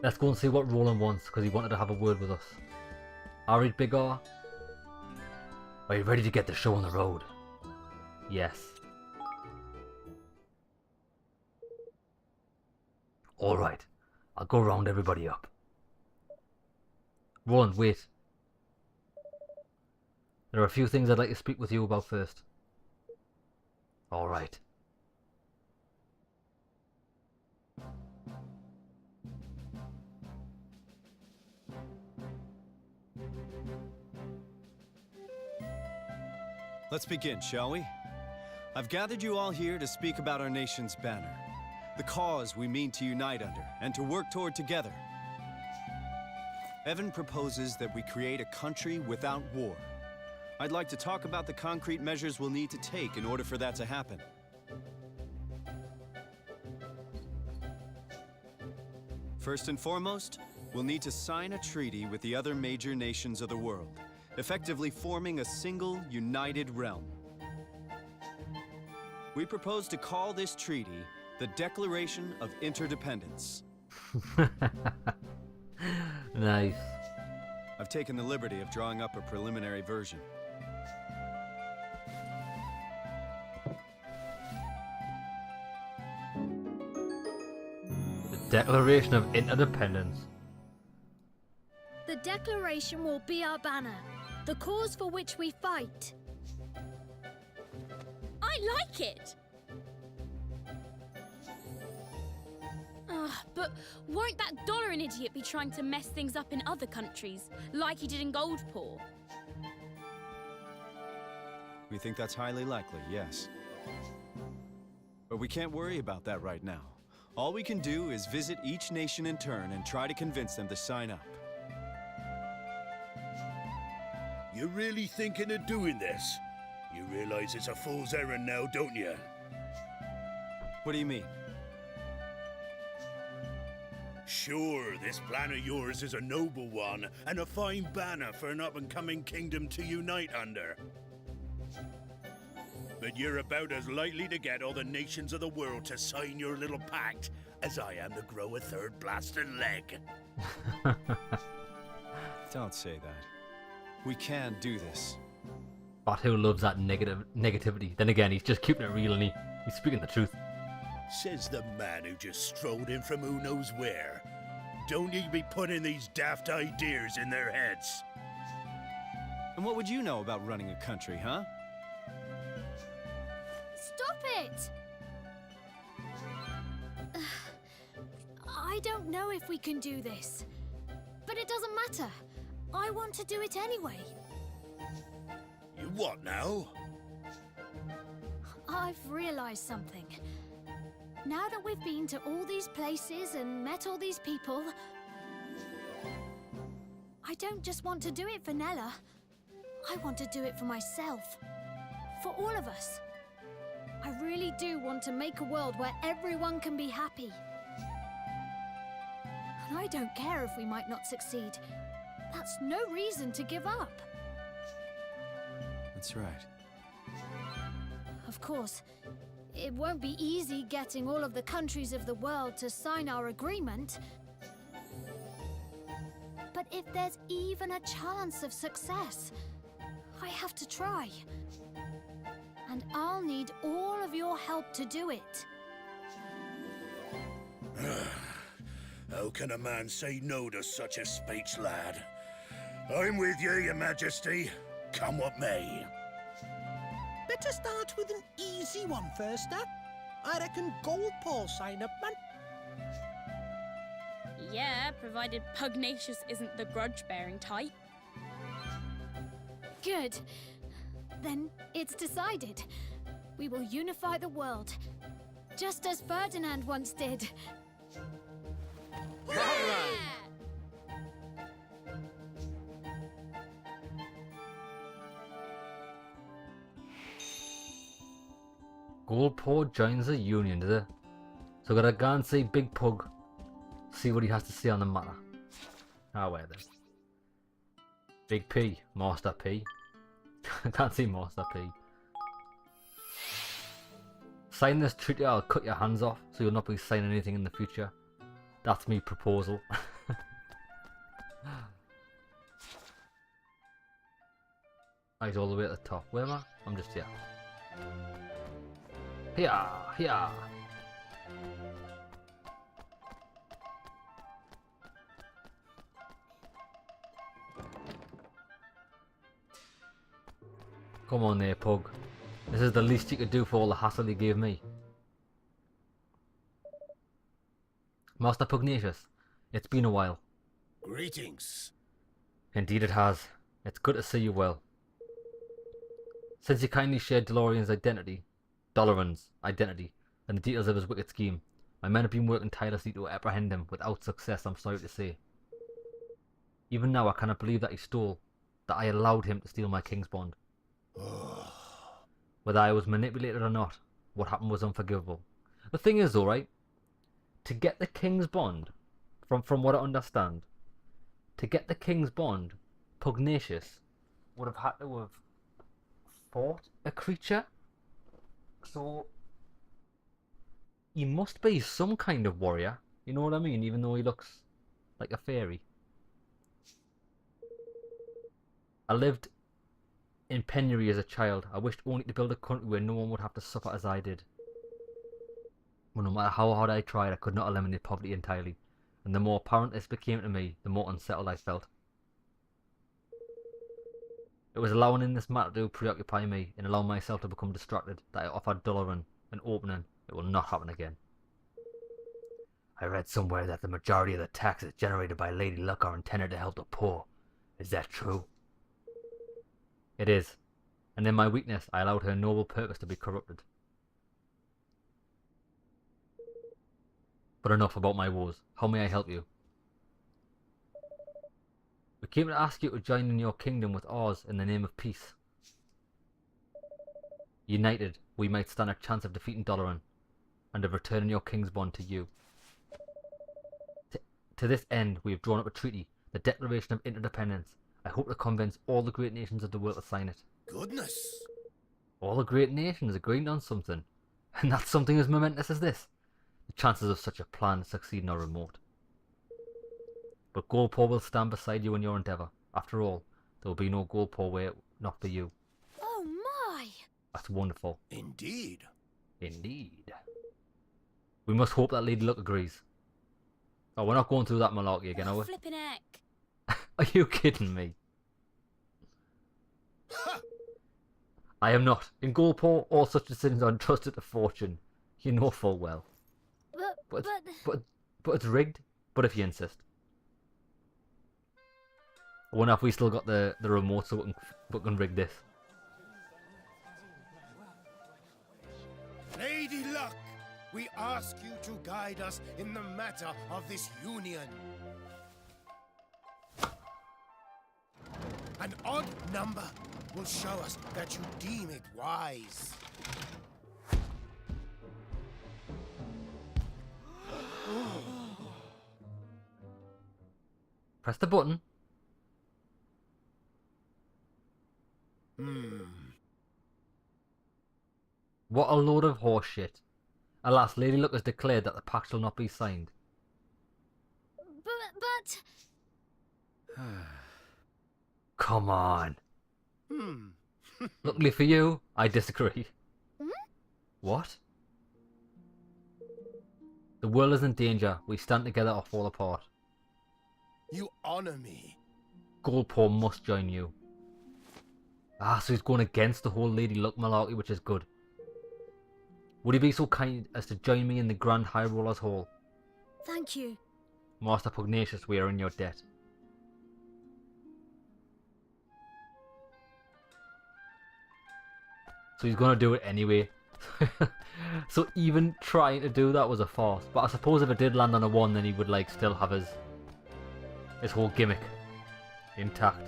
Let's go and see what Roland wants, because he wanted to have a word with us. Alright, Big R? Are you ready to get the show on the road? Yes. Alright, I'll go round everybody up. Roland, wait. There are a few things I'd like to speak with you about first. Alright. Let's begin, shall we? I've gathered you all here to speak about our nation's banner, the cause we mean to unite under and to work toward together. Evan proposes that we create a country without war. I'd like to talk about the concrete measures we'll need to take in order for that to happen. First and foremost, we'll need to sign a treaty with the other major nations of the world, effectively forming a single, united realm. We propose to call this treaty the Declaration of Interdependence. Nice. I've taken the liberty of drawing up a preliminary version. The Declaration of Interdependence. The Declaration will be our banner, the cause for which we fight. I like it! But won't that dollar an idiot be trying to mess things up in other countries, like he did in Goldpaw? We think that's highly likely, yes. But we can't worry about that right now. All we can do is visit each nation in turn and try to convince them to sign up. You're really thinking of doing this? You realize it's a fool's errand now, don't you? What do you mean? Sure, this plan of yours is a noble one, and a fine banner for an up-and-coming kingdom to unite under. But you're about as likely to get all the nations of the world to sign your little pact as I am to grow a third blasted leg. Don't say that. We can do this. But who loves that negativity? Then again, he's just keeping it real and he's speaking the truth. Says the man who just strolled in from who knows where. Don't you be putting these daft ideas in their heads. And what would you know about running a country, huh? Stop it! I don't know if we can do this. But it doesn't matter. I want to do it anyway. You what now? I've realized something. Now that we've been to all these places and met all these people, I don't just want to do it for Nella. I want to do it for myself. For all of us. I really do want to make a world where everyone can be happy. And I don't care if we might not succeed. That's no reason to give up. That's right. Of course, it won't be easy getting all of the countries of the world to sign our agreement. But if there's even a chance of success, I have to try. And I'll need all of your help to do it. How can a man say no to such a speech, lad? I'm with you, your majesty. Come what may. Better start with an easy one first, huh? I reckon Goldpaw sign up, man. Yeah, provided Pugnacious isn't the grudge-bearing type. Good. Then it's decided. We will unify the world. Just as Ferdinand once did. Goldpaw joins the Union, does it? So gotta go and see Big Pug. See what he has to say on the matter. Ah, where then? Big P, Master P. I can't see Master P. Sign this treaty, I'll cut your hands off, so you'll not be signing anything in the future. That's me proposal. Oh, he's all the way at the top. Where am I? I'm just here. Here, here. Come on there, Pug. This is the least you could do for all the hassle you gave me. Master Pugnacious, it's been a while. Greetings. Indeed it has. It's good to see you well. Since you kindly shared Doloran's identity, and the details of his wicked scheme, my men have been working tirelessly to apprehend him without success, I'm sorry to say. Even now I cannot believe that I allowed him to steal my king's bond. Whether I was manipulated or not, what happened was unforgivable. The thing is though, right? To get the king's bond, from what I understand, to get the king's bond, Pugnacious would have had to have fought a creature. So he must be some kind of warrior, you know what I mean, even though he looks like a fairy. I lived in penury as a child. I wished only to build a country where no one would have to suffer as I did. Well, no matter how hard I tried, I could not eliminate poverty entirely, and the more apparent this became to me, the more unsettled I felt. It was allowing in this matter to preoccupy me and allow myself to become distracted that I offered Doloran an opening. It will not happen again. I read somewhere that the majority of the taxes generated by Lady Luck are intended to help the poor. Is that true? It is, and in my weakness I allowed her noble purpose to be corrupted. But enough about my woes. How may I help you? We came to ask you to join in your kingdom with ours in the name of peace. United, we might stand a chance of defeating Doloran and of returning your king's bond to you. To this end, we have drawn up a treaty, the Declaration of Interdependence. I hope to convince all the great nations of the world to sign it. Goodness. All the great nations agreeing on something, and that's something as momentous as this. The chances of such a plan succeeding are remote. But Goldpaw will stand beside you in your endeavour. After all, there will be no Goldpaw were it not for you. Oh my! That's wonderful. Indeed. Indeed. We must hope that Lady Luck agrees. Oh, we're not going through that malarkey again, are we? Flippin' heck. Are you kidding me? I am not. In Goldpaw, all such decisions are entrusted to fortune. You know full well. But it's rigged. But if you insist. I wonder if we still got the remote so we can rig this. Lady Luck, we ask you to guide us in the matter of this union. An odd number will show us that you deem it wise. Press the button. What a load of horse shit. Alas, Lady Luck has declared that the pact shall not be signed. But... Come on. Luckily for you, I disagree. What? The world is in danger. We stand together or fall apart. You honor me. Goldpaw must join you. Ah, so he's going against the whole Lady Luck malarkey, which is good. Would he be so kind as to join me in the Grand High Roller's Hall? Thank you. Master Pugnacious, we are in your debt. So he's going to do it anyway. So even trying to do that was a farce. But I suppose if it did land on a 1, then he would like still have his whole gimmick intact.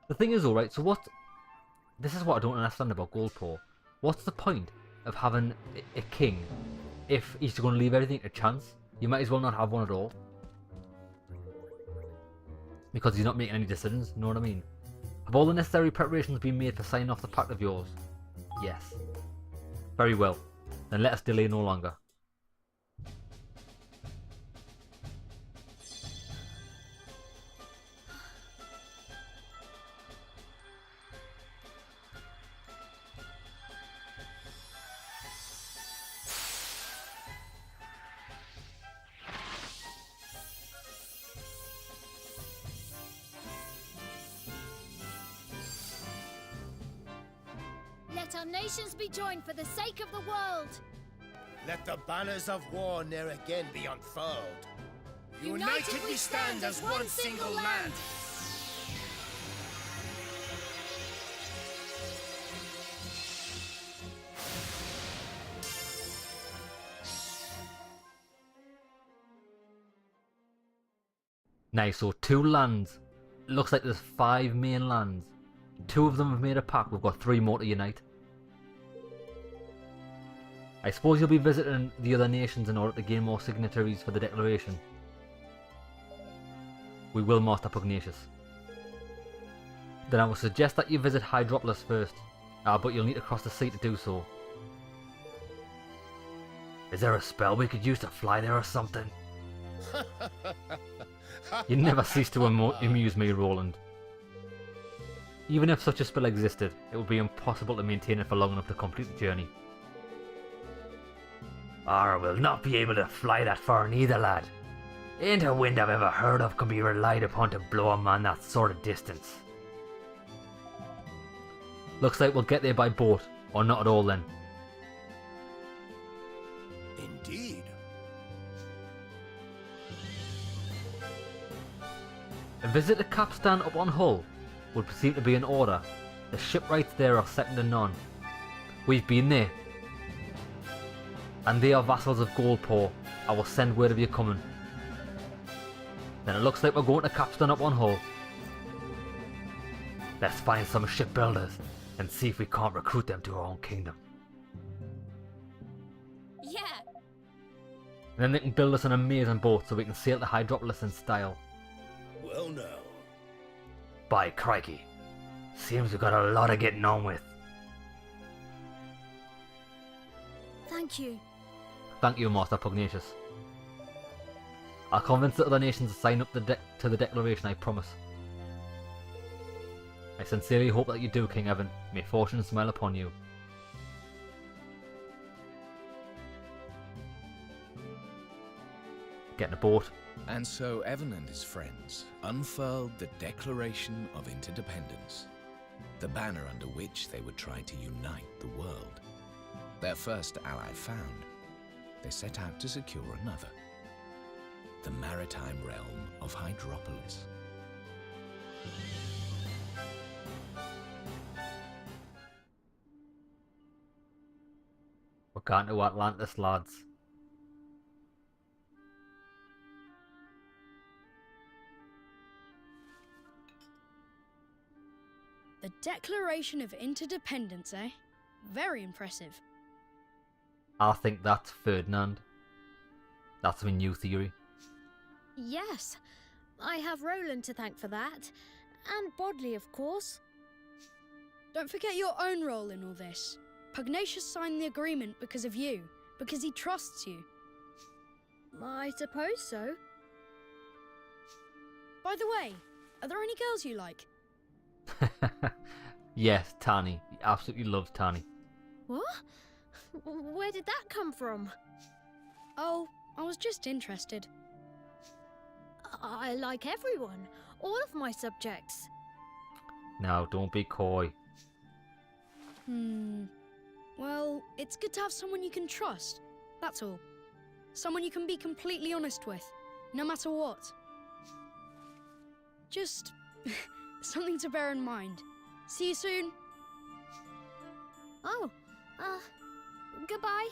The thing is, alright, so this is what I don't understand about Goldpaw. What's the point of having a king if he's going to leave everything to chance? You might as well not have one at all. Because he's not making any decisions, you know what I mean? Have all the necessary preparations been made for signing off the pact of yours? Yes. Very well. Then let us delay no longer. nations be joined for the sake of the world. Let the banners of war ne'er again be unfurled. United we stand as one single land. Nice, so 2 lands. Looks like there's 5 main lands. 2 of them have made a pact. We've got 3 more to unite. I suppose you'll be visiting the other nations in order to gain more signatories for the declaration. We will master Pugnacious. Then I would suggest that you visit Hydropolis first, but you'll need to cross the sea to do so. Is there a spell we could use to fly there or something? You never cease to amuse me, Roland. Even if such a spell existed, it would be impossible to maintain it for long enough to complete the journey. I will not be able to fly that far neither, lad. Ain't a wind I've ever heard of can be relied upon to blow a man that sort of distance. Looks like we'll get there by boat, or not at all then. Indeed. A visit to Capstan up on Hull would seem to be in order. The shipwrights there are second to none. We've been there. And they are vassals of Goldpaw. I will send word of you coming. Then it looks like we're going to Capstan up on Hull. Let's find some shipbuilders and see if we can't recruit them to our own kingdom. Yeah. And then they can build us an amazing boat so we can sail to Hydropolis in style. Well now. By crikey. Seems we've got a lot of getting on with. Thank you. Thank you, Master Pugnacious. I'll convince the other nations to sign up to the declaration, I promise. I sincerely hope that you do, King Evan. May fortune smile upon you. Get in a boat. And so Evan and his friends unfurled the Declaration of Interdependence, the banner under which they would try to unite the world. Their first ally found, they set out to secure another, the maritime realm of Hydropolis. We're going to Atlantis, lads. The Declaration of Interdependence, eh? Very impressive. I think that's Ferdinand. That's my new theory. Yes, I have Roland to thank for that. And Bodley, of course. Don't forget your own role in all this. Pugnacious signed the agreement because of you, because he trusts you. I suppose so. By the way, are there any girls you like? Yes, Tani. He absolutely loves Tani. What? Where did that come from? Oh, I was just interested. I like everyone. All of my subjects. Now, don't be coy. Well, it's good to have someone you can trust. That's all. Someone you can be completely honest with, no matter what. Just something to bear in mind. See you soon. Oh, goodbye.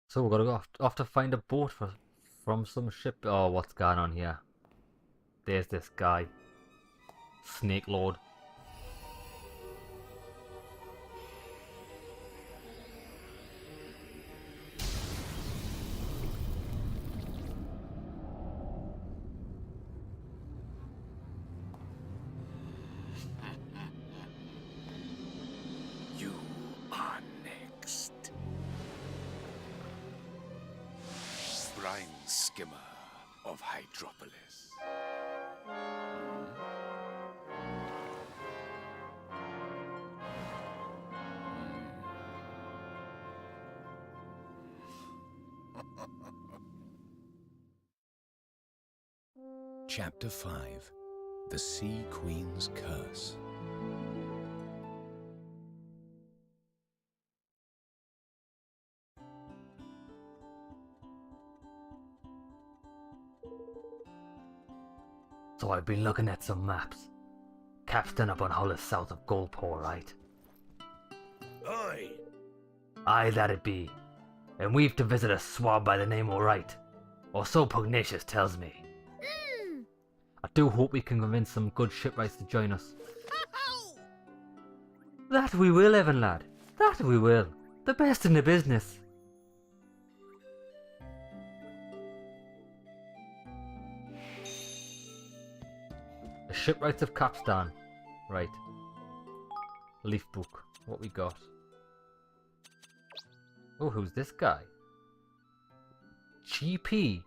So we're gonna go off to find a boat from some ship. Oh, what's going on here? There's this guy, Snake Lord. You are next. Brine skimmer of Hydropolis. Chapter 5. The Sea Queen's Curse. So I've been looking at some maps. Capstan up on Hull is south of Goldpore, right? Aye. Aye, that it be. And we've to visit a swab by the name of Wright. Or so Pugnacious tells me. I do hope we can convince some good shipwrights to join us. That we will, Evan lad. That we will. The best in the business. The shipwrights of Capstan. Right. Leaf book. What we got? Oh, who's this guy? Chai P.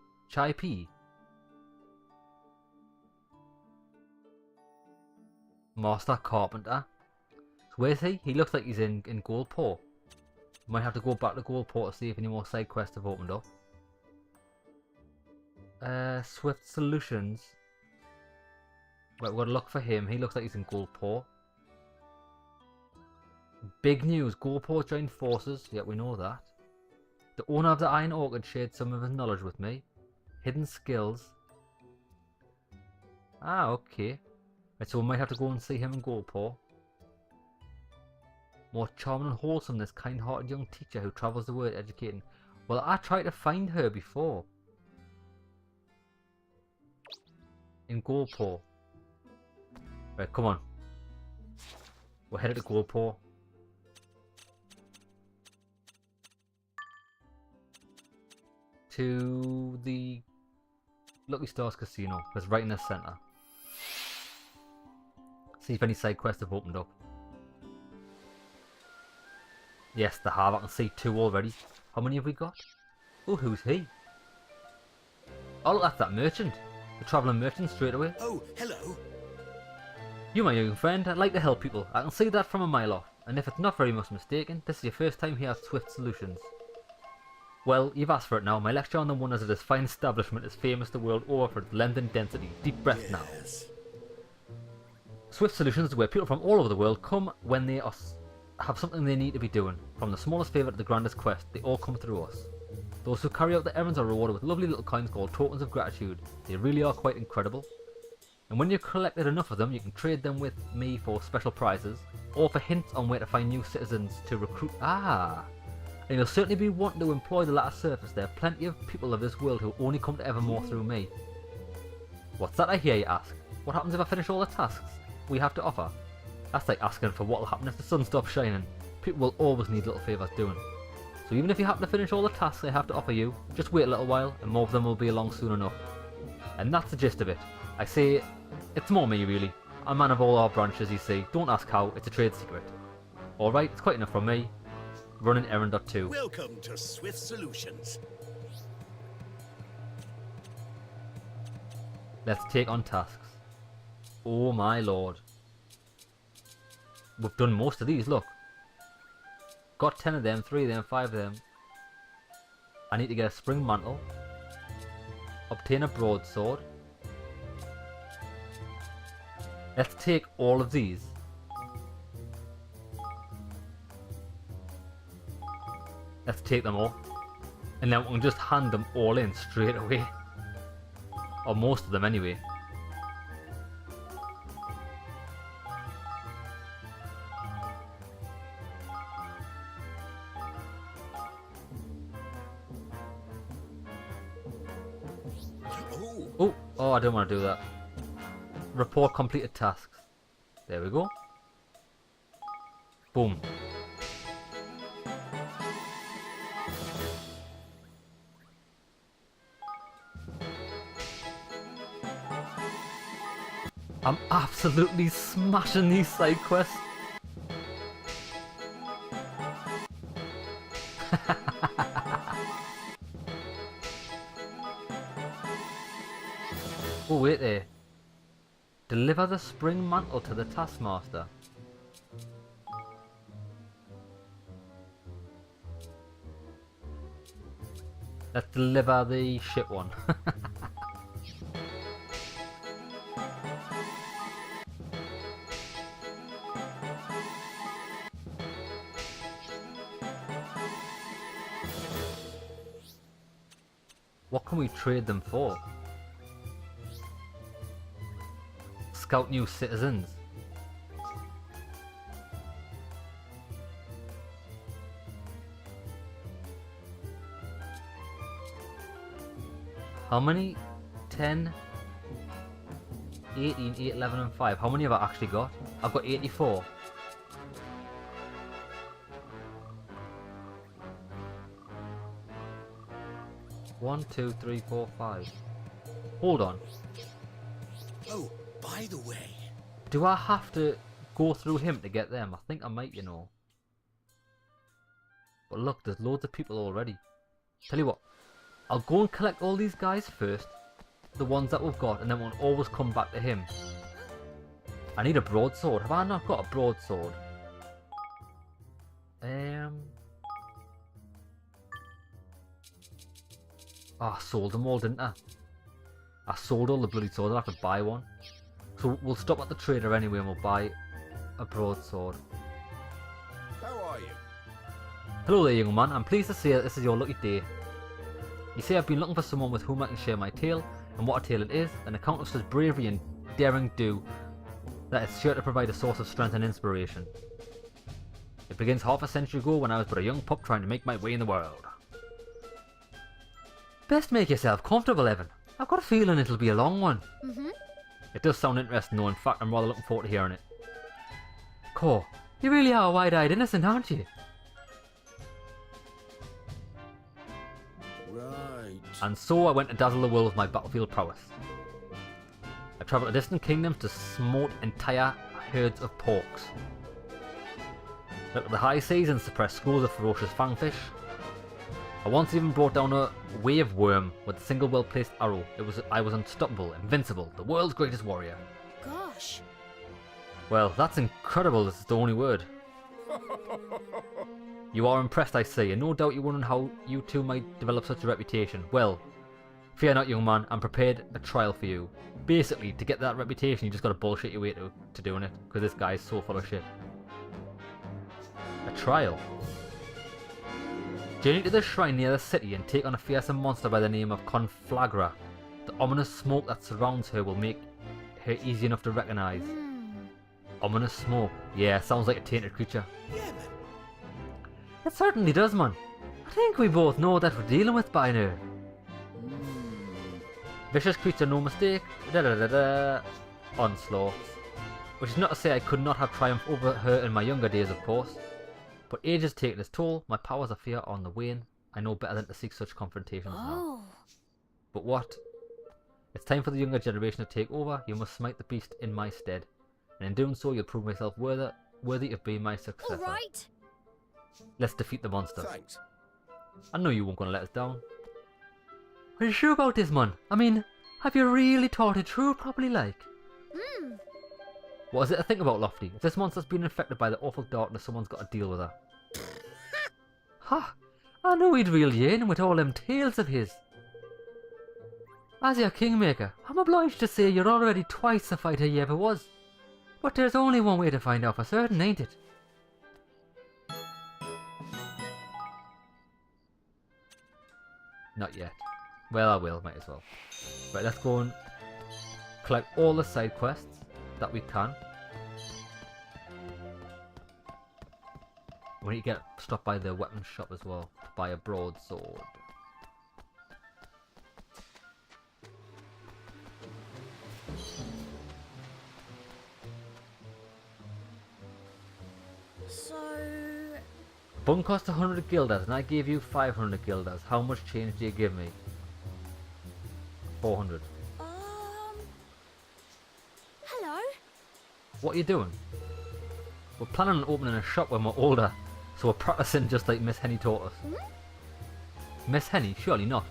Master Carpenter. So where's he? He looks like he's in Goldport. Might have to go back to Goldport to see if any more side quests have opened up. Swift Solutions. Right, we've got to look for him. He looks like he's in Goldport. Big news. Goldport joined forces. Yeah, we know that. The owner of the Iron Orchid shared some of his knowledge with me. Hidden skills. Ah, okay. Right, so we might have to go and see him in Goldport. More charming and wholesome, this kind-hearted young teacher who travels the world educating. Well, I tried to find her before. In Goldport. Right, come on. We're headed to Goldport. To the Lucky Stars Casino. That's right in the centre. See if any side quests have opened up. Yes, they have. I can see 2 already. How many have we got? Oh, who's he? Oh, look, that's that merchant. The travelling merchant straight away. Oh, hello. You, my young friend, I'd like to help people. I can see that from a mile off. And if it's not very much mistaken, this is your first time here at Swift Solutions. Well, you've asked for it now. My lecture on the wonders of this fine establishment is famous the world over for its length and density. Deep breath now. Swift Solutions is where people from all over the world come when they have something they need to be doing. From the smallest favour to the grandest quest, they all come through us. Those who carry out the errands are rewarded with lovely little coins called tokens of gratitude. They really are quite incredible. And when you've collected enough of them, you can trade them with me for special prizes, or for hints on where to find new citizens to recruit. And you'll certainly be wanting to employ the latter service. There are plenty of people of this world who only come to Evermore through me. What's that I hear you ask? What happens if I finish all the tasks we have to offer? That's like asking for what will happen if the sun stops shining. People will always need little favours doing. So even if you happen to finish all the tasks I have to offer you, just wait a little while and more of them will be along soon enough. And that's the gist of it. I say, it's more me really. I'm a man of all our branches, you see. Don't ask how, it's a trade secret. Alright, it's quite enough from me. Running errand or 2. Welcome to Swift Solutions. Let's take on tasks. Oh my lord. We've done most of these, look. Got 10 of them, 3 of them, 5 of them. I need to get a spring mantle. Obtain a broadsword. Let's take all of these. Let's take them all. And then we can just hand them all in straight away. Or most of them anyway. Oh, I don't want to do that. Report completed tasks. There we go. Boom. I'm absolutely smashing these side quests. Oh, wait there. Deliver the spring mantle to the taskmaster. Let's deliver the shit one. What can we trade them for? Scout new citizens. How many? 10, 18, 8, 11 and 5. How many have I actually got? I've got 84. One, two, three, four, 5. Hold on. Oh, by the way, Do I have to go through him to get them? I think I might, you know. But look, there's loads of people already. Tell you what, I'll go and collect all these guys first. The ones that we've got, and then we'll always come back to him. I need a broadsword. Have I not got a broadsword? Oh, I sold them all, didn't I? I sold all the bloody swords. I'll have to buy one. So we'll stop at the trader anyway and we'll buy a broadsword. How are you? Hello there, young man. I'm pleased to say that this is your lucky day. You see, I've been looking for someone with whom I can share my tale, and what a tale it is, an account of such bravery and daring do that it's sure to provide a source of strength and inspiration. It begins half a century ago when I was but a young pup trying to make my way in the world. Best make yourself comfortable, Evan. I've got a feeling it'll be a long one. It does sound interesting though, in fact I'm rather looking forward to hearing it. Cor, you really are wide-eyed innocent, aren't you? right. And so I went to dazzle the world with my battlefield prowess. I travelled to distant kingdoms to smote entire herds of porks. Looked at the high seas and suppressed schools of ferocious fangfish. I once even brought down a wave worm with a single well-placed arrow. I was unstoppable, invincible, the world's greatest warrior. Gosh. Well, that's incredible, is the only word. You are impressed, I see, and no doubt you're wondering how you two might develop such a reputation. Well, fear not, young man, I'm prepared a trial for you. Basically, to get that reputation, you just gotta bullshit your way to doing it, because this guy's so full of shit. A trial? Journey to the shrine near the city and take on a fearsome monster by the name of Conflagra. The ominous smoke that surrounds her will make her easy enough to recognise. Ominous smoke. Yeah, sounds like a tainted creature. Yeah, man. It certainly does, man. I think we both know what we're dealing with by now. Vicious creature, no mistake. Onslaughts. Which is not to say I could not have triumphed over her in my younger days, of course. But age has taken its toll, my powers of fear are on the wane. I know better than to seek such confrontations now. But what? It's time for the younger generation to take over. You must smite the beast in my stead. And in doing so, you'll prove myself worthy of being my successor. Alright. Let's defeat the monster. Thanks. I know you weren't going to let us down. Are you sure about this, man? I mean, have you really thought it through properly, like? What is it to think about, Lofty? If this monster's been infected by the awful darkness, someone's got to deal with her. Ha! I knew he'd reel you in with all them tales of his. As your kingmaker, I'm obliged to say you're already twice the fighter you ever was. But there's only one way to find out for certain, ain't it? Not yet. Well, I will, might as well. Right, let's go and collect all the side quests that we can. We need to get stopped by the weapon shop as well to buy a broadsword. So... Bun cost 100 guilders and I gave you 500 guilders. How much change do you give me? 400. Hello? What are you doing? We're planning on opening a shop when we're older, so we're practicing just like Miss Henny taught us. Miss Henny? Surely not.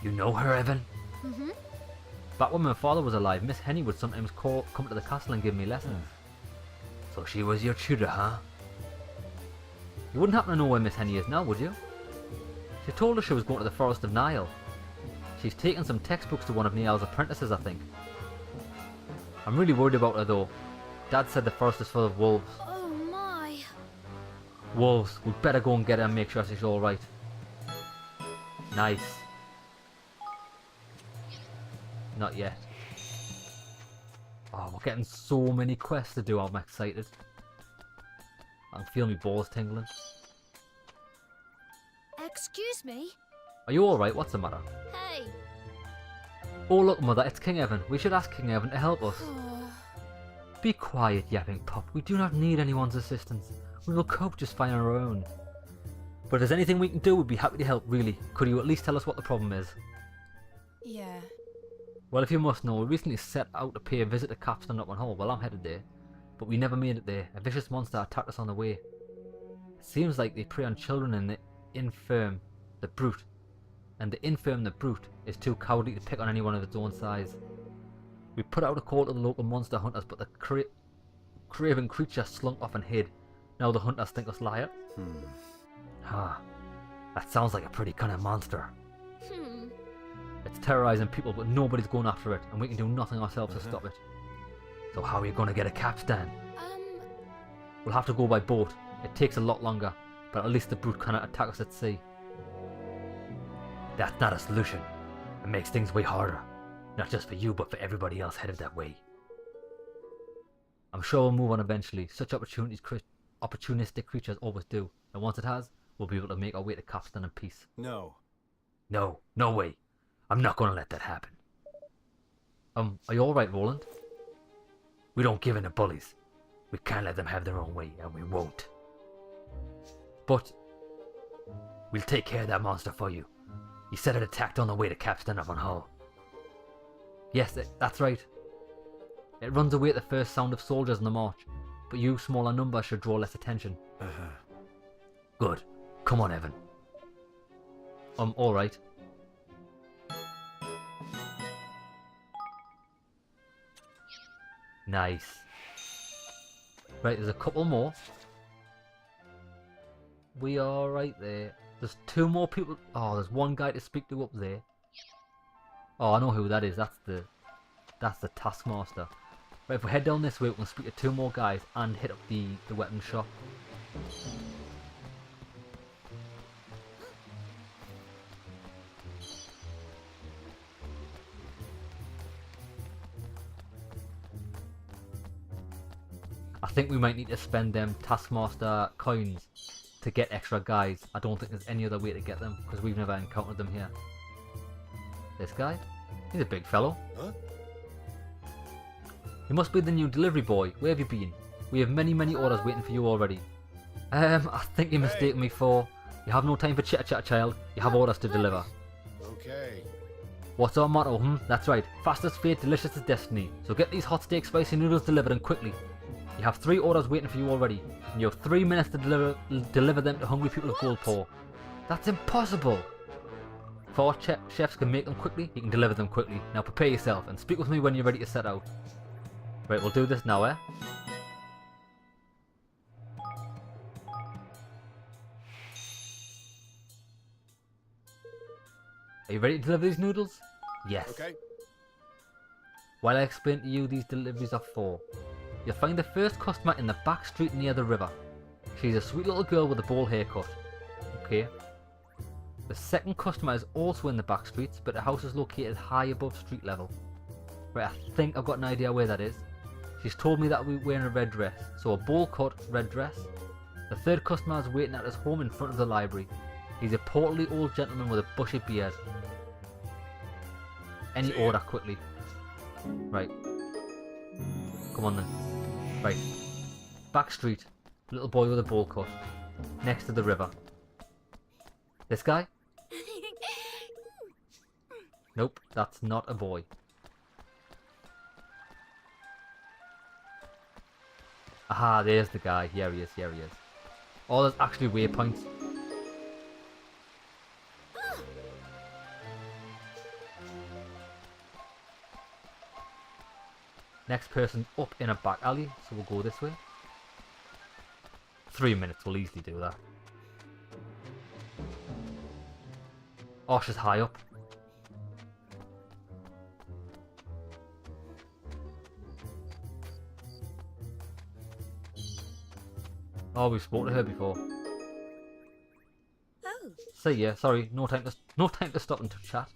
You know her, Evan? Back when my father was alive, Miss Henny would sometimes come to the castle and give me lessons. So she was your tutor, huh? You wouldn't happen to know where Miss Henny is now, would you? She told us she was going to the Forest of Nile. She's taken some textbooks to one of Niall's apprentices, I think. I'm really worried about her though. Dad said the forest is full of wolves. Oh my. Wolves. We'd better go and get her and make sure she's alright. Nice. Not yet. Oh, we're getting so many quests to do. I'm excited. I can feel my balls tingling. Excuse me? Are you alright? What's the matter? Hey! Oh look, Mother, it's King Evan. We should ask King Evan to help us. Be quiet, yapping pup. We do not need anyone's assistance. We will cope just fine on our own. But if there's anything we can do, we'd be happy to help, really. Could you at least tell us what the problem is? Yeah. Well, if you must know, we recently set out to pay a visit to Capstan Up on Hall. Well, I'm headed there. But we never made it there. A vicious monster attacked us on the way. It seems like they prey on children and the infirm, the brute. And the infirm, the brute, is too cowardly to pick on anyone of its own size. We put out a call to the local monster hunters, but the craven creature slunk off and hid. Now the hunters think us liar. Ah, that sounds like a pretty cunning monster. It's terrorizing people, but nobody's going after it, and we can do nothing ourselves to stop it. So how are you going to get a capstan? We'll have to go by boat. It takes a lot longer, but at least the brute cannot attack us at sea. That's not a solution. It makes things way harder. Not just for you, but for everybody else headed that way. I'm sure we'll move on eventually. Such opportunistic creatures always do. And once it has, we'll be able to make our way to Capstan in peace. No. No, no way. I'm not going to let that happen. Are you alright, Roland? We don't give in to bullies. We can't let them have their own way, and we won't. But we'll take care of that monster for you. You said it attacked on the way to Capstan Up on Hull. Yes, that's right. It runs away at the first sound of soldiers in the march, but you, smaller numbers, should draw less attention. Good. Come on, Evan. Alright. Nice. Right, there's a couple more. We are right there. There's two more people. Oh, there's one guy to speak to up there. Oh, I know who that is. That's the Taskmaster. Right, if we head down this way, we can speak to two more guys and hit up the weapon shop. I think we might need to spend them Taskmaster coins to get extra guys. I don't think there's any other way to get them because we've never encountered them here. This guy? He's a big fellow. Huh? You must be the new delivery boy. Where have you been? We have many orders waiting for you already. I think you mistaken me for... You have no time for chitter-chat, child. You have orders to deliver. Okay. What's our motto, That's right. Fast as fate, delicious as destiny. So get these hot steak spicy noodles delivered and quickly. You have 3 orders waiting for you already. And you have 3 minutes to deliver them to hungry people of Goldpaw. That's impossible! If our chefs can make them quickly, he can deliver them quickly. Now prepare yourself and speak with me when you're ready to set out. Right, we'll do this now, eh? Are you ready to deliver these noodles? Yes. Okay. While I explain to you these deliveries are for, you'll find the first customer in the back street near the river. She's a sweet little girl with a bowl haircut. Okay. The second customer is also in the back streets, but the house is located high above street level. Right, I think I've got an idea where that is. She's told me that we're wearing a red dress, so a bowl cut red dress. The third customer is waiting at his home in front of the library. He's a portly old gentleman with a bushy beard. Any order quickly. Right. Come on then. Right. Back street. Little boy with a bowl cut. Next to the river. This guy? Nope, that's not a boy. Aha, there's the guy. Here he is, here he is. Oh, there's actually waypoints. Next person up in a back alley, so we'll go this way. 3 minutes, we'll easily do that. Oh, she's high up. Oh, we've spoken to her before. Oh. See ya. Sorry, no time to stop and to chat.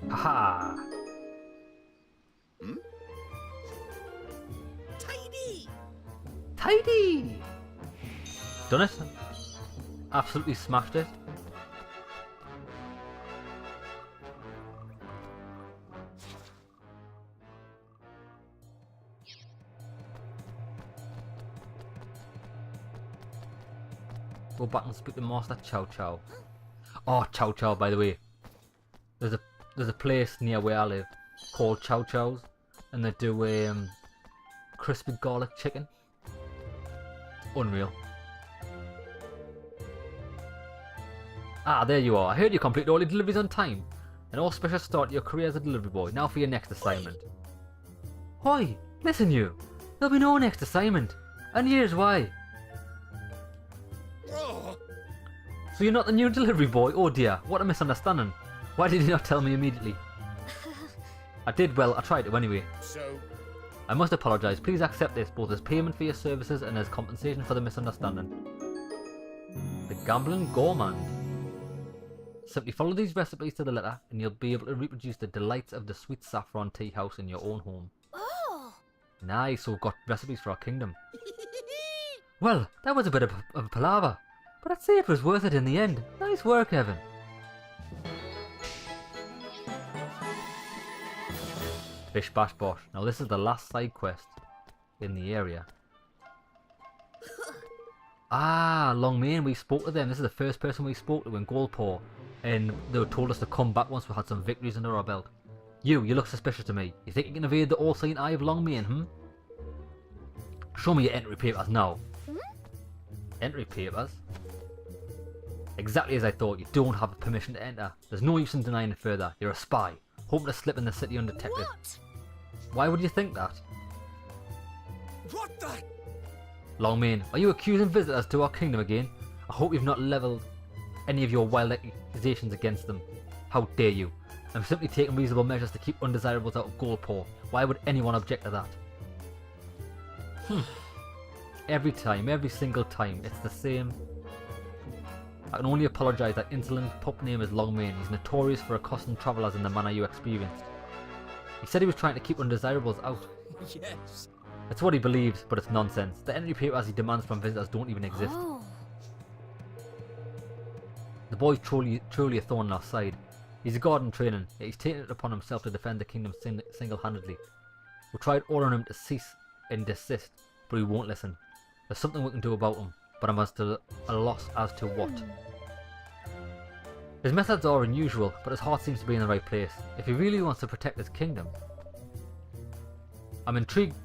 Haha! Tidy! Tidy! Done it. Absolutely smashed it. Go back and speak to Master Chow Chow. Oh, Chow Chow, by the way. There's a place near where I live called Chow Chow's, and they do crispy garlic chicken. Unreal. Ah, there you are. I heard you completed all your deliveries on time. An auspicious start to your career as a delivery boy. Now for your next assignment. Why? Listen you. There'll be no next assignment. And here's why. So you're not the new delivery boy? Oh dear, what a misunderstanding. Why did you not tell me immediately? I did well, I tried to anyway. So, I must apologise. Please accept this both as payment for your services and as compensation for the misunderstanding. The Gambling Gourmand. Simply follow these recipes to the letter and you'll be able to reproduce the delights of the sweet saffron tea house in your own home. Oh! Nice, so we've got recipes for our kingdom. Well, that was a bit of a palaver, but I'd say it was worth it in the end. Nice work, Evan. Bish bash bosh. Now this is the last side quest in the area. Ah, Longmane, we spoke to them. This is the first person we spoke to in Goldpaw. And they told us to come back once we had some victories under our belt. You look suspicious to me. You think you can evade the all-seeing eye of Longmane, hmm? Show me your entry papers now. Entry papers? Exactly as I thought, you don't have permission to enter. There's no use in denying it further. You're a spy, hoping to slip in the city undetected. What? Why would you think that? what the? Longmane, are you accusing visitors to our kingdom again? I hope you've not levelled any of your wild accusations against them. How dare you? I'm simply taking reasonable measures to keep undesirables out of Goldpaw. Why would anyone object to that? Every time, every single time, it's the same. I can only apologise. That insolent pup name is Longmane. He's notorious for accosting travellers in the manner you experienced. He said he was trying to keep undesirables out. Yes. It's what he believes, but it's nonsense. The entry papers he demands from visitors don't even exist. Oh. The boy's truly a thorn in our side. He's a god in training, yet he's taken it upon himself to defend the kingdom single-handedly. We tried ordering him to cease and desist, but he won't listen. There's something we can do about him, but I'm at a loss as to what. His methods are unusual, but his heart seems to be in the right place. If he really wants to protect his kingdom. I'm intrigued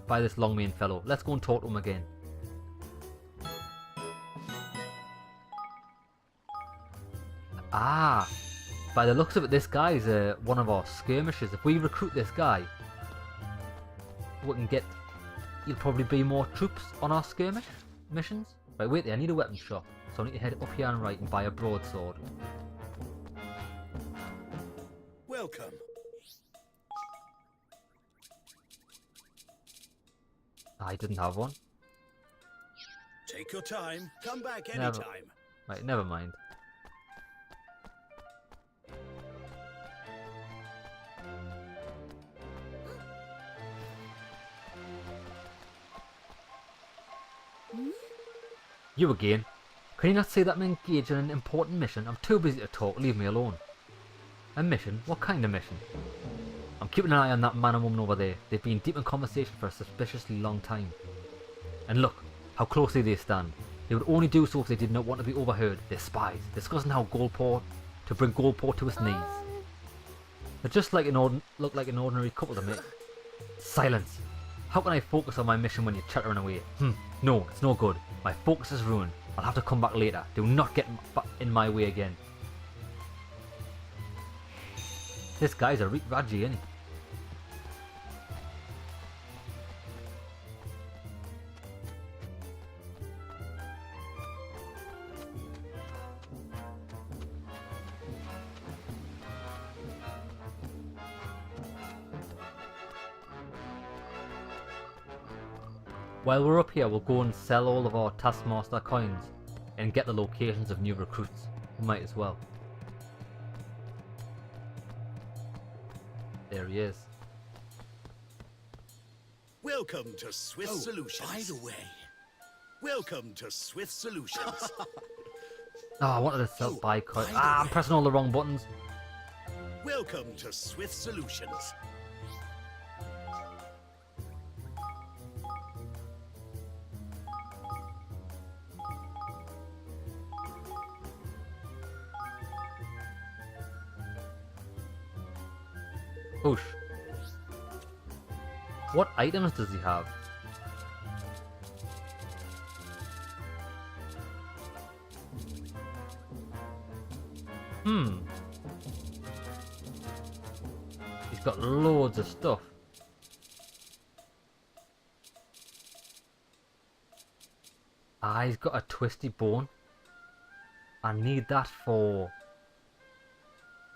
by this Longmane fellow. Let's go and talk to him again. Ah, by the looks of it, this guy is one of our skirmishers. If we recruit this guy, we can get. He'll probably be more troops on our skirmish missions. Right, wait there. I need a weapon shop, so I need to head up here and right and buy a broadsword. Welcome. I didn't have one. Take your time. Come back Never. anytime. Right, never mind. You again? Can you not see that I'm engaged in an important mission? I'm too busy to talk, leave me alone. A mission? What kind of mission? I'm keeping an eye on that man and woman over there. They've been deep in conversation for a suspiciously long time. And look, how closely they stand. They would only do so if they did not want to be overheard. They're spies, discussing how Goldpaw to bring Goldpaw to its knees. They're just like look like an ordinary couple to me. Silence! How can I focus on my mission when you're chattering away? No, it's no good. My focus is ruined. I'll have to come back later. Do not get in my way again. This guy's a Raji, isn't he? While we're up here, we'll go and sell all of our Taskmaster coins and get the locations of new recruits. We might as well. There he is. Welcome to Swift Solutions. By the way, welcome to Swift Solutions. Oh, I wanted to sell buy coin. Ah, I'm pressing all the wrong buttons. Welcome to Swift Solutions. Oosh. What items does he have? He's got loads of stuff. Ah, he's got a twisty bone. I need that for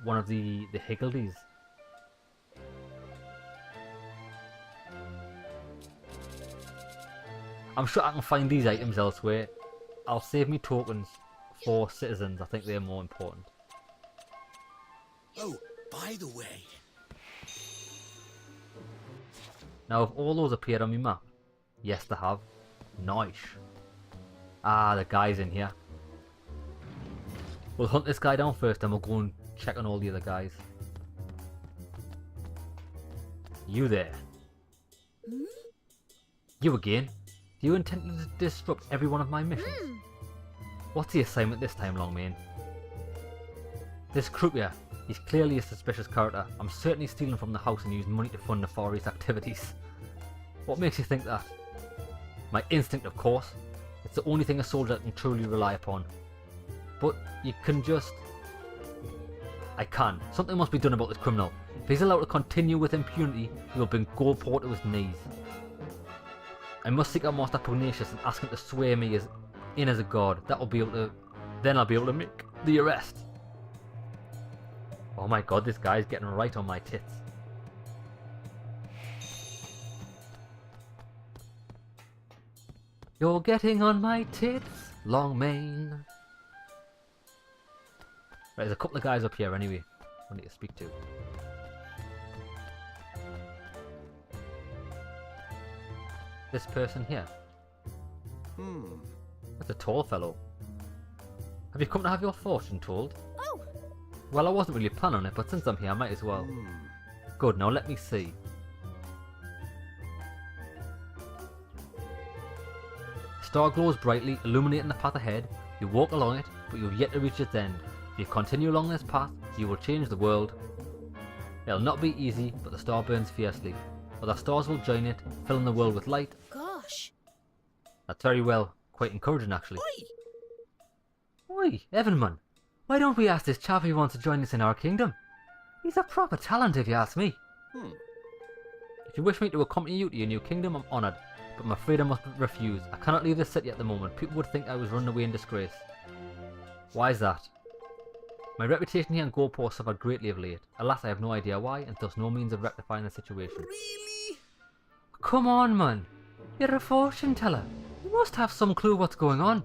one of the higgledies. I'm sure I can find these items elsewhere. I'll save me tokens for citizens. I think they're more important. Oh, by the way. Now, have all those appeared on my map? Yes, they have. Nice. Ah, the guy's in here. We'll hunt this guy down first, then we'll go and check on all the other guys. You there. You again? Do you intend to disrupt every one of my missions? What's the assignment this time, Longmane? This croupier, he's clearly a suspicious character. I'm certainly stealing from the house and using money to fund nefarious activities. What makes you think that? My instinct, of course. It's the only thing a soldier can truly rely upon. But you can just... I can. Something must be done about this criminal. If he's allowed to continue with impunity, he will bring Goldport to his knees. I must seek out Master Pugnacious and ask him to swear me in as a god. Then I'll be able to make the arrest. Oh my god, this guy's getting right on my tits. You're getting on my tits, Longmane. Right, there's a couple of guys up here anyway I need to speak to. This person here. That's a tall fellow. Have you come to have your fortune told? Oh! Well, I wasn't really planning on it, but since I'm here, I might as well. Good, now let me see. Star glows brightly, illuminating the path ahead. You walk along it, but you have yet to reach its end. If you continue along this path, you will change the world. It'll not be easy, but the star burns fiercely. Other stars will join it, filling the world with light. Gosh. That's very well. Quite encouraging, actually. Oi, Evanman. Why don't we ask this chap if he wants to join us in our kingdom? He's a proper talent, if you ask me. If you wish me to accompany you to your new kingdom, I'm honoured. But I'm afraid I must refuse. I cannot leave this city at the moment. People would think I was running away in disgrace. Why is that? My reputation here in Goldport suffered greatly of late. Alas, I have no idea why, and thus no means of rectifying the situation. Really? Come on, man. You're a fortune teller. You must have some clue what's going on.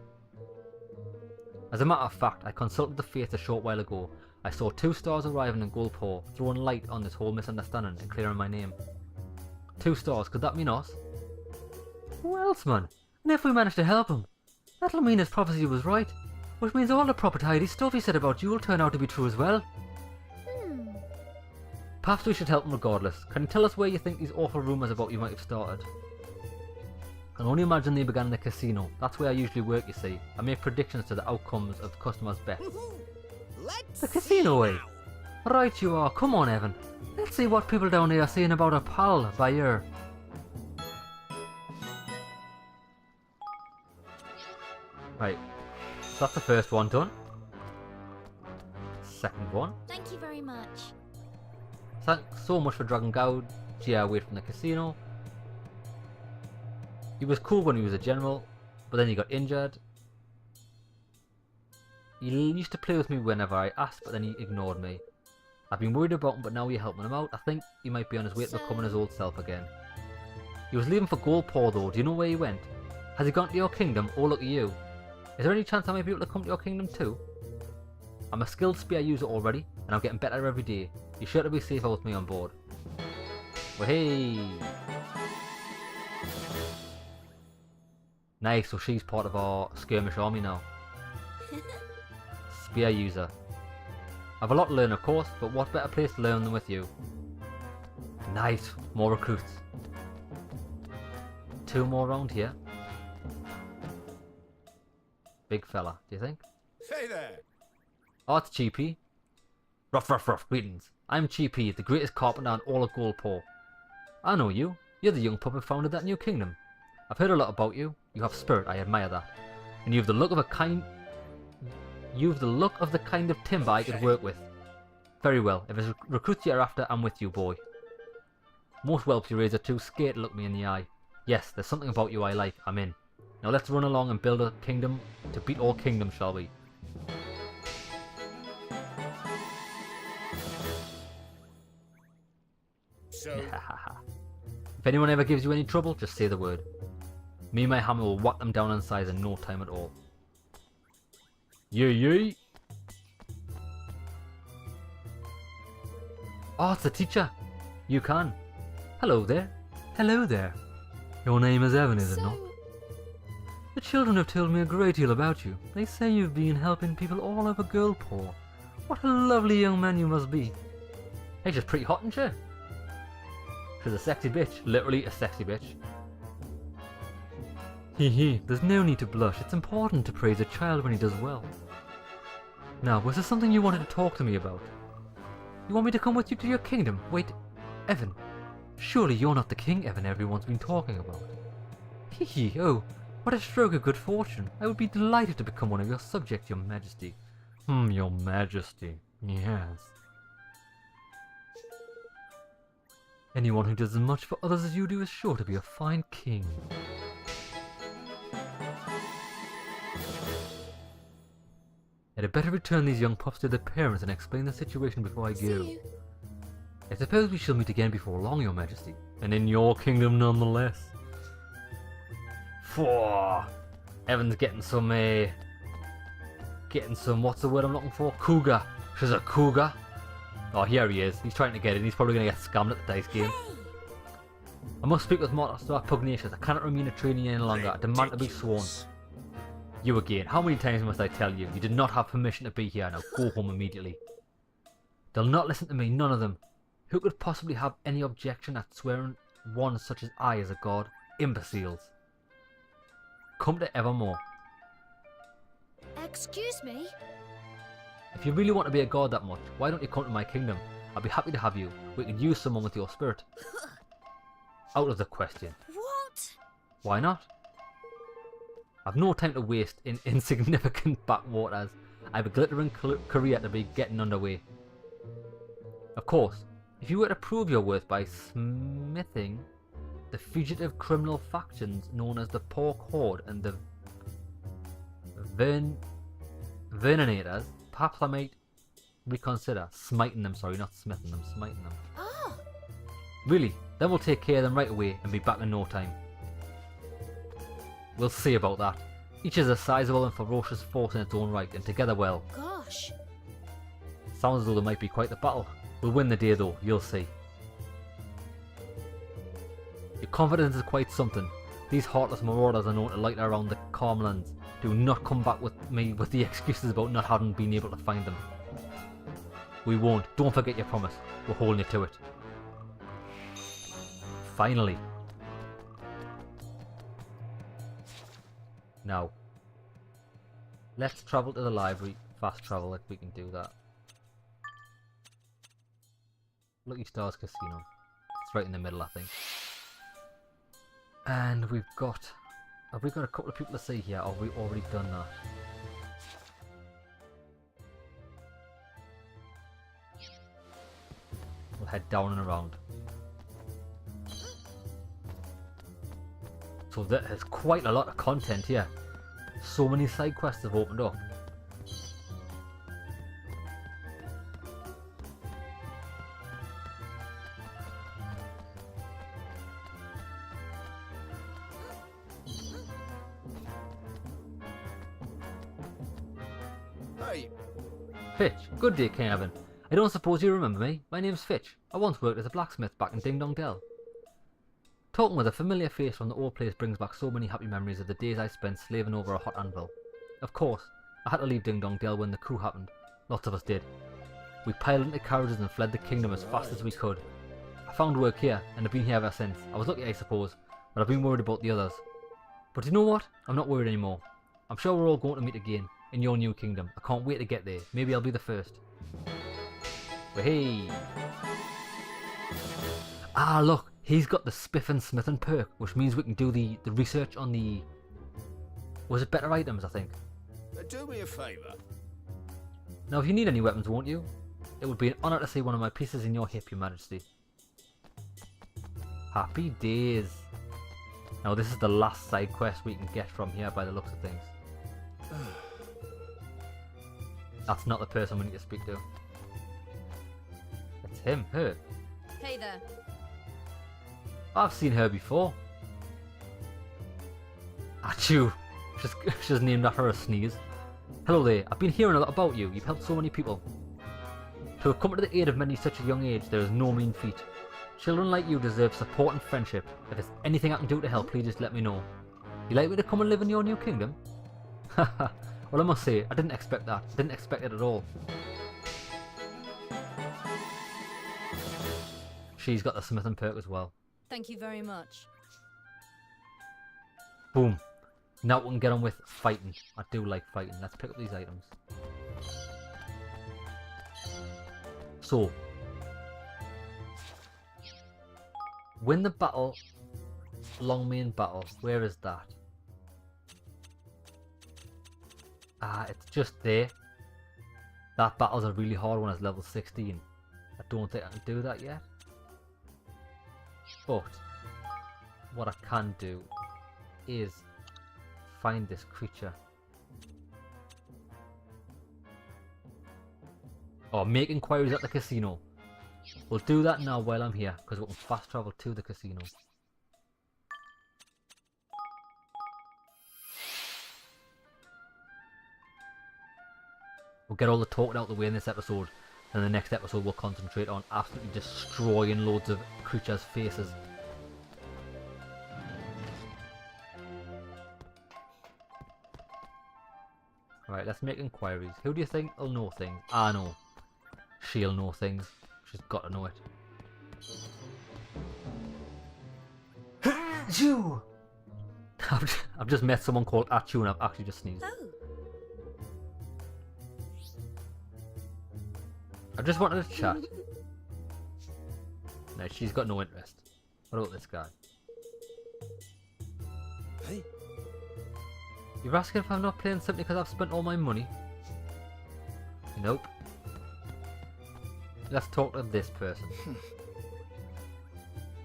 As a matter of fact, I consulted the fates a short while ago. I saw 2 stars arriving in Goldport, throwing light on this whole misunderstanding and clearing my name. 2 stars, could that mean us? Who else, man? And if we manage to help him, that'll mean his prophecy was right. Which means all the proper tidy stuff he said about you will turn out to be true as well. Perhaps we should help him regardless. Can you tell us where you think these awful rumours about you might have started? I can only imagine they began in the casino. That's where I usually work, you see. I make predictions to the outcomes of the customers' bets. The casino way? Right you are. Come on, Evan. Let's see what people down here are saying about a pal by ear. Right. So that's the first one done. Second one. Thank you very much. Thanks so much for dragging Gouge away from the casino. He was cool when he was a general, but then he got injured. He used to play with me whenever I asked, but then he ignored me. I've been worried about him, but now you're helping him out. I think he might be on his way to becoming his old self again. He was leaving for Goldport though. Do you know where he went? Has he gone to your kingdom? Oh, look at you. Is there any chance I might be able to come to your kingdom too? I'm a skilled spear user already, and I'm getting better every day. You're sure to be safe with me on board. Well, hey. Nice, so she's part of our skirmish army now. Spear user. I've a lot to learn, of course, but what better place to learn than with you? Nice, more recruits. 2 more around here. Big fella, do you think? Hey there! Oh, it's GP. Ruff, greetings. I'm GP, the greatest carpenter in all of Goldpaw. I know you. You're the young pup who founded that new kingdom. I've heard a lot about you. You have spirit, I admire that. And you have the look of the kind of timber I could work with. Very well. If it's recruits you're after, I'm with you, boy. Most whelps you raise are too scared to look me in the eye. Yes, there's something about you I like. I'm in. Now let's run along and build a kingdom to beat all kingdoms, shall we? So, If anyone ever gives you any trouble, just say the word. Me and my hammer will whack them down in size in no time at all. Yay! Oh, it's the teacher. You can. Hello there. Hello there. Your name is Evan, is it not? The children have told me a great deal about you. They say you've been helping people all over Girlpaw. What a lovely young man you must be. Hey, she's pretty hot, isn't she? She's a sexy bitch. Literally a sexy bitch. Hee, there's no need to blush. It's important to praise a child when he does well. Now, was there something you wanted to talk to me about? You want me to come with you to your kingdom? Wait, Evan. Surely you're not the king Evan everyone's been talking about. Hee, oh, what a stroke of good fortune. I would be delighted to become one of your subjects, your majesty. Your majesty. Yes. Anyone who does as much for others as you do is sure to be a fine king. I'd better return these young pups to their parents and explain the situation before I go. I suppose we shall meet again before long, your majesty. And in your kingdom nonetheless. Evan's getting some, what's the word I'm looking for? Cougar. She's a cougar. Oh, here he is. He's trying to get in. He's probably going to get scammed at the dice game. I must speak with Star Pugnacious. I cannot remain a trainee any longer. I demand to be sworn. You again. How many times must I tell you? You did not have permission to be here. Now go home immediately. They'll not listen to me. None of them. Who could possibly have any objection at swearing one such as I as a god? Imbeciles. Come to Evermore. Excuse me? If you really want to be a god that much, why don't you come to my kingdom? I'll be happy to have you. We can use someone with your spirit. Out of the question. What? Why not? I've no time to waste in insignificant backwaters. I have a glittering career to be getting underway. Of course, if you were to prove your worth by smithing the fugitive criminal factions known as the Pork Horde and the Vernonators, perhaps I might reconsider smiting them. Sorry, not smithing them, smiting them. Oh. Really? Then we'll take care of them right away and be back in no time. We'll see about that. Each is a sizable and ferocious force in its own right, and together, well. Gosh. Sounds as though there might be quite the battle. We'll win the day though, you'll see. Your confidence is quite something. These heartless marauders are known to light around the Calmlands. Do not come back with me with the excuses about not having been able to find them. We won't. Don't forget your promise. We're holding you to it. Finally. Now, let's travel to the library. Fast travel if we can do that. Lucky Stars Casino. It's right in the middle, I think. And we've got... Have we got a couple of people to see here, or have we already done that? We'll head down and around. So there's quite a lot of content here. So many side quests have opened up. Hey, Pitch, good day, King Evan. I don't suppose you remember me. My name's Fitch. I once worked as a blacksmith back in Ding Dong Dell. Talking with a familiar face from the old place brings back so many happy memories of the days I spent slaving over a hot anvil. Of course, I had to leave Ding Dong Dell when the coup happened. Lots of us did. We piled into carriages and fled the kingdom as fast as we could. I found work here, and I've been here ever since. I was lucky, I suppose, but I've been worried about the others. But you know what? I'm not worried anymore. I'm sure we're all going to meet again, in your new kingdom. I can't wait to get there. Maybe I'll be the first. But hey! Ah, look! He's got the Spiff and Smithin perk, which means we can do the research on the... Was it better items, I think? Do me a favour. Now, if you need any weapons, won't you? It would be an honour to see one of my pieces in your hip, Your Majesty. Happy days. Now, this is the last side quest we can get from here by the looks of things. That's not the person we need to speak to. It's him, her. Hey there. I've seen her before. Achoo! She's named after a sneeze. Hello there, I've been hearing a lot about you. You've helped so many people. To have come to the aid of many such a young age, there is no mean feat. Children like you deserve support and friendship. If there's anything I can do to help, please just let me know. You like me to come and live in your new kingdom? Haha. Well, I must say, I didn't expect that. Didn't expect it at all. She's got the Smithin perk as well. Thank you very much. Boom. Now we can get on with fighting. I do like fighting. Let's pick up these items. So, win the battle, long main battle. Where is that? Ah, it's just there. That battle's a really hard one. It's level 16. I don't think I can do that yet. But what I can do is find this creature. Or make inquiries at the casino. We'll do that now while I'm here, because we can fast travel to the casino. We'll get all the talking out the way in this episode, and the next episode we'll concentrate on absolutely destroying loads of creatures' faces. Right, let's make inquiries. Who do you think will know things? I know. She'll know things. She's got to know it. Achoo! I've just met someone called Achoo and I've actually just sneezed. I just wanted to chat. No, she's got no interest. What about this guy? Hey. You're asking if I'm not playing simply because I've spent all my money? Nope. Let's talk to this person.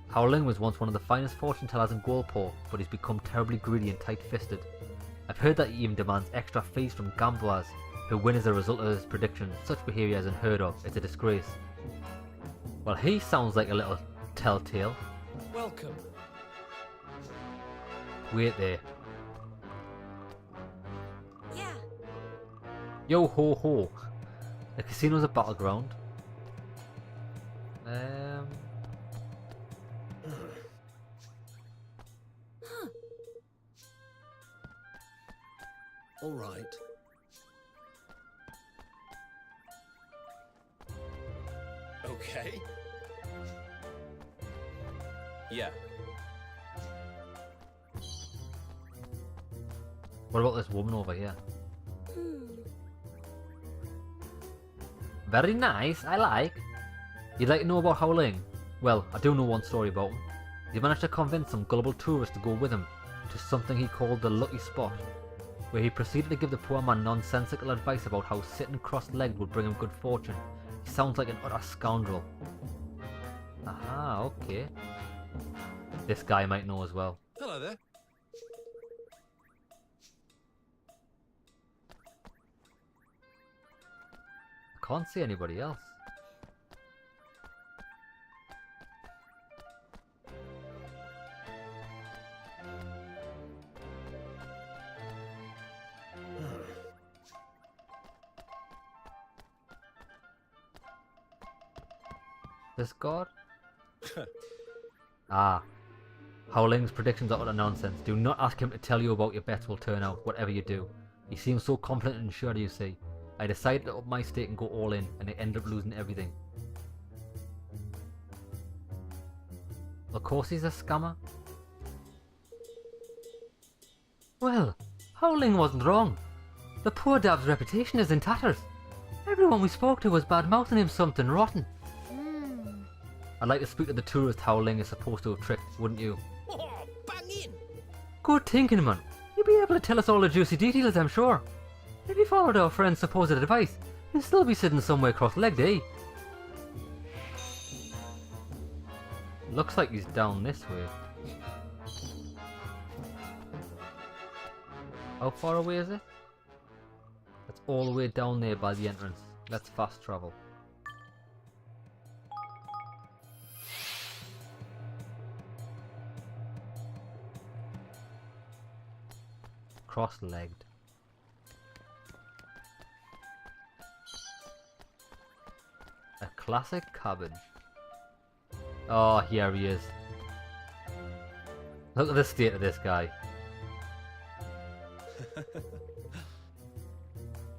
Howling was once one of the finest fortune tellers in Golpor, but he's become terribly greedy and tight-fisted. I've heard that he even demands extra fees from gamblers who win as a result of his predictions. Such behaviour is unheard of. It's a disgrace. Well, he sounds like a little telltale. Welcome. Wait there. Yeah. Yo ho ho. The casino's a battleground. All right. Okay. Yeah. What about this woman over here? Very nice, I like. You'd like to know about Howling? Well, I do know one story about him. He managed to convince some gullible tourists to go with him to something he called the Lucky Spot, where he proceeded to give the poor man nonsensical advice about how sitting cross-legged would bring him good fortune. He sounds like an utter scoundrel. Aha, okay. This guy might know as well. Hello there. I can't see anybody else. This god? Ah. Howling's predictions are utter nonsense. Do not ask him to tell you about your bets will turn out, whatever you do. He seems so confident and sure, you see. I decided to up my stake and go all in, and I ended up losing everything. Of course he's a scammer. Well, Howling wasn't wrong. The poor Dav's reputation is in tatters. Everyone we spoke to was bad-mouthing him something rotten. I'd like to speak to the tourist Howling is supposed to have tricked, wouldn't you? Oh, bang in! Good thinking, man. You'll be able to tell us all the juicy details, I'm sure. If you followed our friend's supposed advice, you'll still be sitting somewhere cross-legged, eh? Looks like he's down this way. How far away is it? It's all the way down there by the entrance. Let's fast travel. Cross-legged. A classic cabin. Oh, here he is. Look at the state of this guy.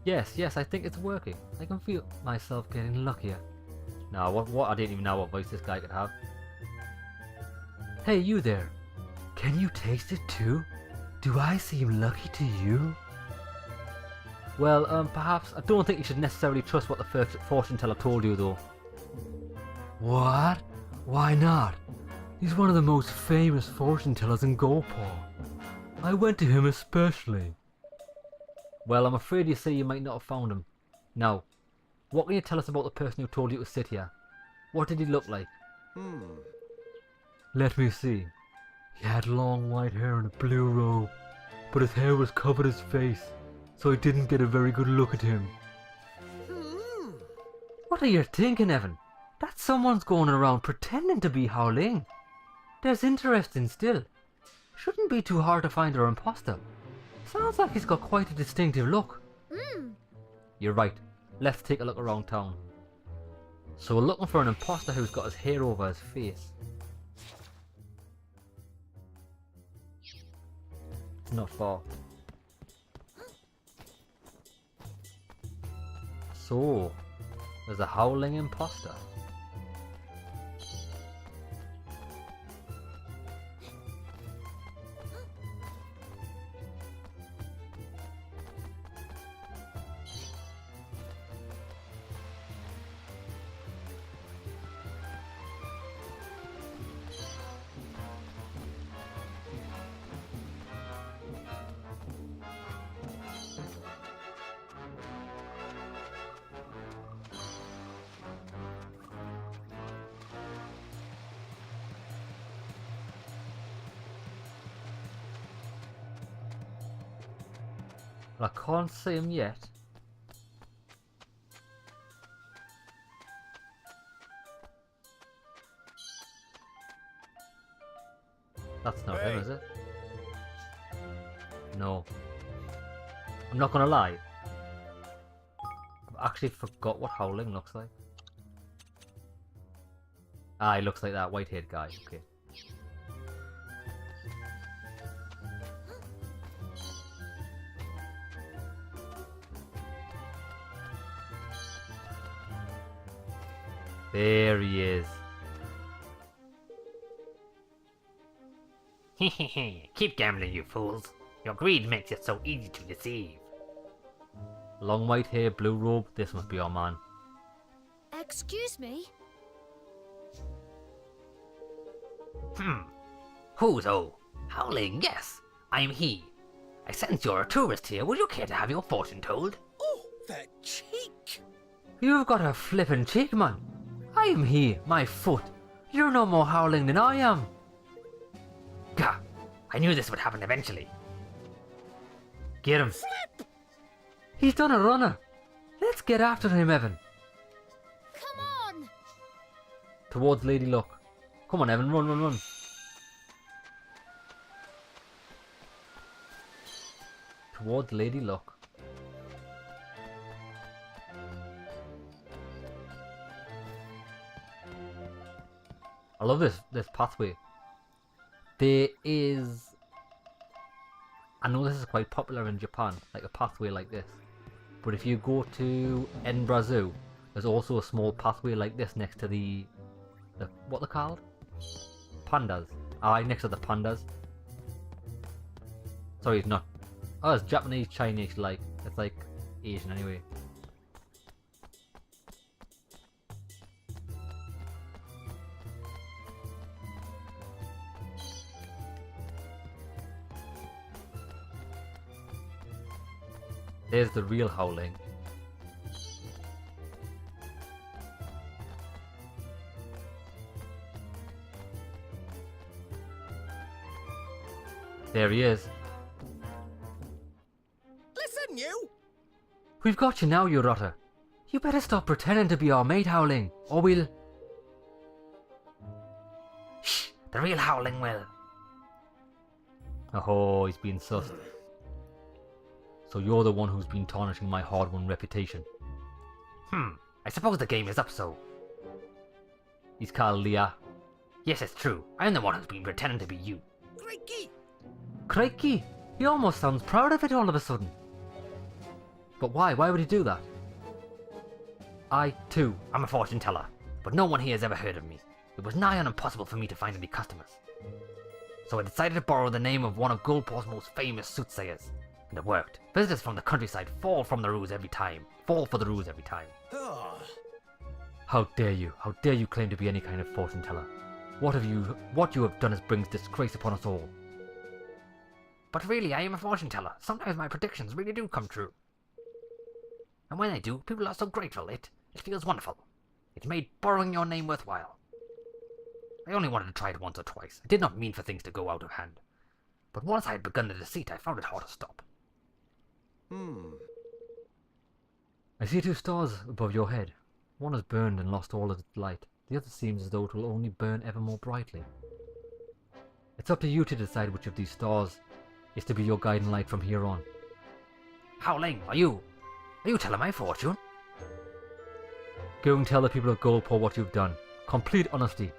Yes, I think it's working. I can feel myself getting luckier. Now, what? I didn't even know what voice this guy could have. Hey, you there. Can you taste it too? Do I seem lucky to you? Well, perhaps. I don't think you should necessarily trust what the fortune teller told you, though. What? Why not? He's one of the most famous fortune tellers in Golpaw. I went to him especially. Well, I'm afraid you say you might not have found him. Now, what can you tell us about the person who told you to sit here? What did he look like? Let me see. He had long white hair and a blue robe, but his hair was covered his face, so I didn't get a very good look at him. What are you thinking, Evan? That someone's going around pretending to be Howling. There's interesting still. Shouldn't be too hard to find our imposter. Sounds like he's got quite a distinctive look. You're right. Let's take a look around town. So we're looking for an imposter who's got his hair over his face. It's not far. So, there's a Howling imposter. I can't see him yet. That's not him, is it? No. I'm not gonna lie. I've actually forgot what Howling looks like. Ah, he looks like that white-haired guy. Okay. There he is. Keep gambling, you fools. Your greed makes it so easy to deceive. Long white hair, blue robe. This must be our man. Excuse me? Who's Howling, yes. I am he. I sense you're a tourist here. Would you care to have your fortune told? Oh, that cheek! You've got a flippin' cheek, man. I am he, my foot. You're no more Howling than I am. Gah! I knew this would happen eventually. Get him. Flip! He's done a runner. Let's get after him, Evan. Come on! Towards Lady Luck. Come on, Evan, run, run, run. Towards Lady Luck. I love this pathway. There is... I know this is quite popular in Japan, like a pathway like this. But if you go to Edinburgh Zoo, there's also a small pathway like this next to the what they're called? Pandas. Aye, next to the pandas. Sorry, it's not. Oh, it's Japanese, Chinese, like. It's like Asian anyway. There's the real howling. There he is. Listen, you! We've got you now, you rotter. You better stop pretending to be our mate, Howling, or we'll... Shh, the real Howling will. Oh, he's been sussed. So you're the one who's been tarnishing my hard-won reputation. I suppose the game is up, so. He's called Leah. Yes, it's true. I'm the one who's been pretending to be you. Crikey! Crikey! He almost sounds proud of it all of a sudden. But why? Why would he do that? I, too, I'm a fortune teller, but no one here has ever heard of me. It was nigh on impossible for me to find any customers. So I decided to borrow the name of one of Goldport's most famous soothsayers. And it worked. Visitors from the countryside fall from the ruse every time. Fall for the ruse every time. Oh. How dare you? How dare you claim to be any kind of fortune teller? What you have done brings disgrace upon us all. But really, I am a fortune teller. Sometimes my predictions really do come true. And when they do, people are so grateful. It feels wonderful. It made borrowing your name worthwhile. I only wanted to try it once or twice. I did not mean for things to go out of hand. But once I had begun the deceit, I found it hard to stop. I see 2 stars above your head. One has burned and lost all its light. The other seems as though it will only burn ever more brightly. It's up to you to decide which of these stars is to be your guiding light from here on. Howling, are you telling my fortune? Go and tell the people of Goldport what you've done. Complete honesty.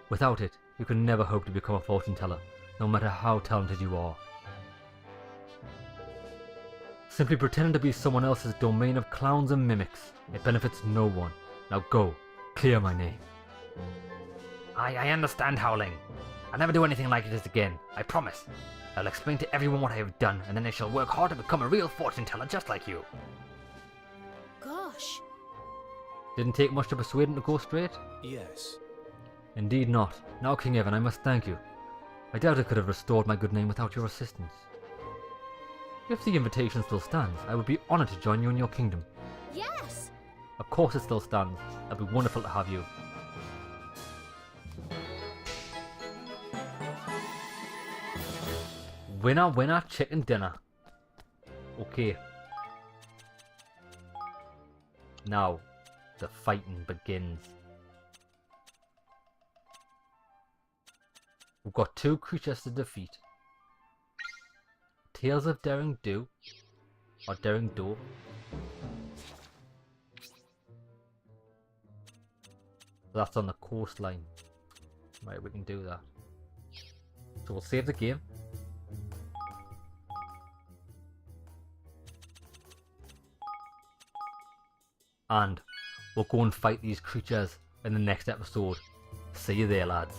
Without it, you can never hope to become a fortune teller, no matter how talented you are. Simply pretending to be someone else's domain of clowns and mimics. It benefits no one. Now go, clear my name. I understand, Howling. I'll never do anything like this again, I promise. I'll explain to everyone what I have done, and then I shall work hard to become a real fortune teller just like you. Gosh. Didn't take much to persuade him to go straight? Yes. Indeed not. Now, King Evan, I must thank you. I doubt I could have restored my good name without your assistance. If the invitation still stands, I would be honoured to join you in your kingdom. Yes! Of course it still stands. It'd be wonderful to have you. Winner, winner, chicken dinner. Okay. Now, the fighting begins. We've got 2 creatures to defeat. Tales of Daring Do, or Daring Do. That's on the coastline. Right, we can do that. So we'll save the game. And we'll go and fight these creatures in the next episode. See you there, lads.